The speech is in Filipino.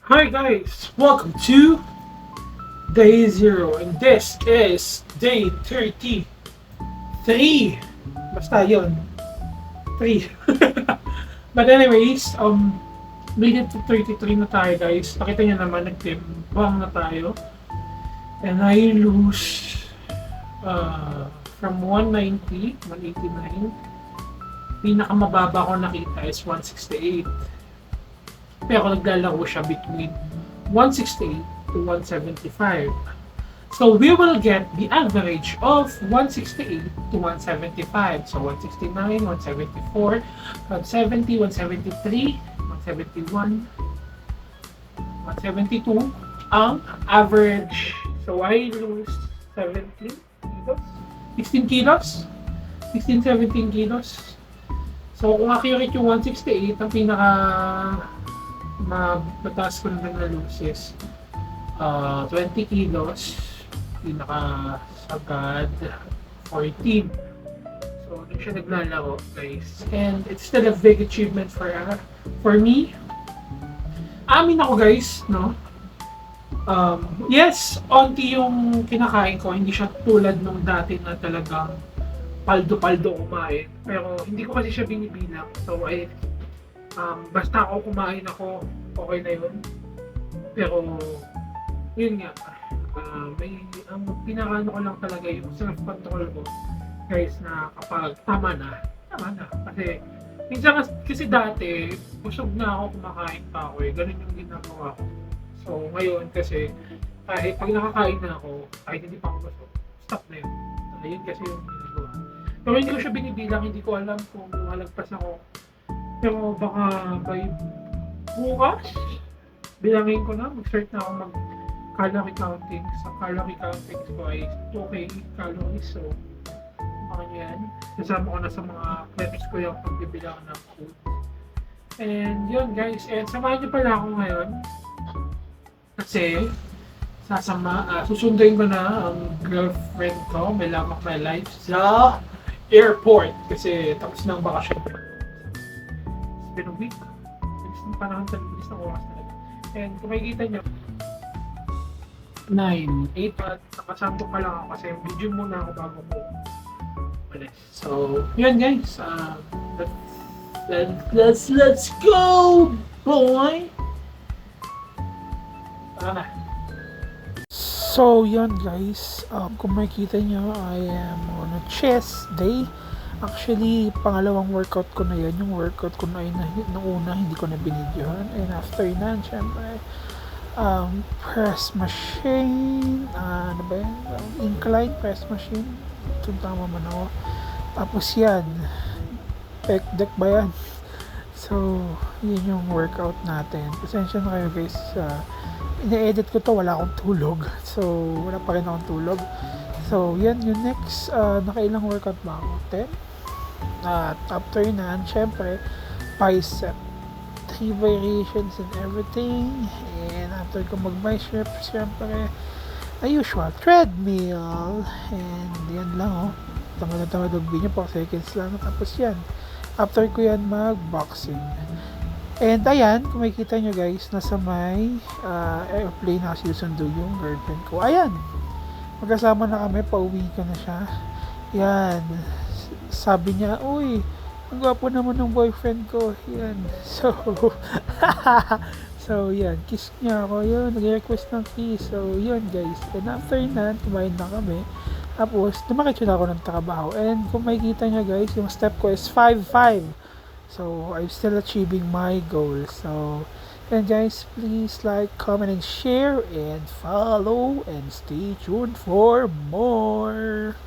Hi guys, welcome to day 0 and this is day 33. Basta yun, 3. But anyways, made it to 33 na tayo guys. Nakita nyo naman, nagtimbang na tayo. And I lose from 190, 189. Pinakamababa ko nakita is 168. Pero naglalaro siya between 168 to 175. So we will get the average of 168 to 175. So 169, 174, 170, 173, 171, 172 ang average. So I lose 17 kilos, 16 kilos, 16, 17 kilos. So kung accurate yung 168, ang pinaka mataas ko naman na loses 20 kilos, pinaka sagad 14. So doon siya naglalaro guys, and it's still a big achievement for me. Amin ako guys, no? Yes, onti yung kinakain ko, hindi siya tulad nung dati na talagang paldo-paldo kumain, pero hindi ko kasi siya binibilang. So basta ako kumain ako, okay na yun. Pero yun nga, ang pinakaano ko lang talaga yung self-control ko guys, na kapag tama na. Kasi minsan kasi dati busog na ako, kumakain pa ako ganun yung ginagawa ko. So ngayon kasi kahit pag nakakain na ako, kahit hindi pa ako busog, stop na yun. Yun kasi yung ginagawa. Pero hindi ko siya binibilang, hindi ko alam kung malagpas ako. Pero baka by bukas, bilangin ko na, mag-start na ako mag-calorie counting. Sa calorie counting ko ay 2K calories. So, baka nyo yan. Kasama ko na sa mga clips ko yung pagbibilang ng food. And yun guys, and samahan nyo pala ako ngayon. Kasi, susunduin ko na ang girlfriend ko, may lamak my life, sa airport. Kasi tapos na ang bakasyon. It's been a week. Bilis ng panahon talaga, bilis ng oras talaga. And kung makikita nyo, 9, 8 at nakasampo pa lang ako kasi video muna ako bago ko umalis. So, yun guys. Let's go, boy! Tara na. So, yun guys. Kung makikita nyo, I am on a chest day. Actually, pangalawang workout ko na yun. Yung workout ko na yun, nung una, hindi ko na binidyohan. And after na, syempre, press machine, ano ba yun? Incline press machine. Kung tama man ako. Tapos yan, pec deck ba yan? So, yun yung workout natin. Pasensya na kayo guys. Ina-edit ko to, wala akong tulog. So, wala pa rin akong tulog. So, yan yung next. Nakailang workout ba ako? 10? At after na, syempre, bicep. 3 variations and everything. And after ko mag-biceps, syempre, the usual treadmill. And yan lang, oh. Tama mag-video, 4 seconds lang. Tapos yan. After ko yan, mag-boxing. And ayan, kung makikita nyo guys, nasa may airplane na sinusundo yung girlfriend ko. Ayan, magkasama na kami, pauwi ko na siya. Yan, sabi niya, uy, ang gwapo naman ng boyfriend ko. Yan, so yan, kiss niya ako. Yun, nag-request ng kiss. So yun guys, and after na, kumain na kami. Tapos, dumakit na ako ng trabaho. And kung makikita nyo guys, yung step ko is 5-5. So, I'm still achieving my goal. So, and guys, please like, comment, and share, and follow, and stay tuned for more.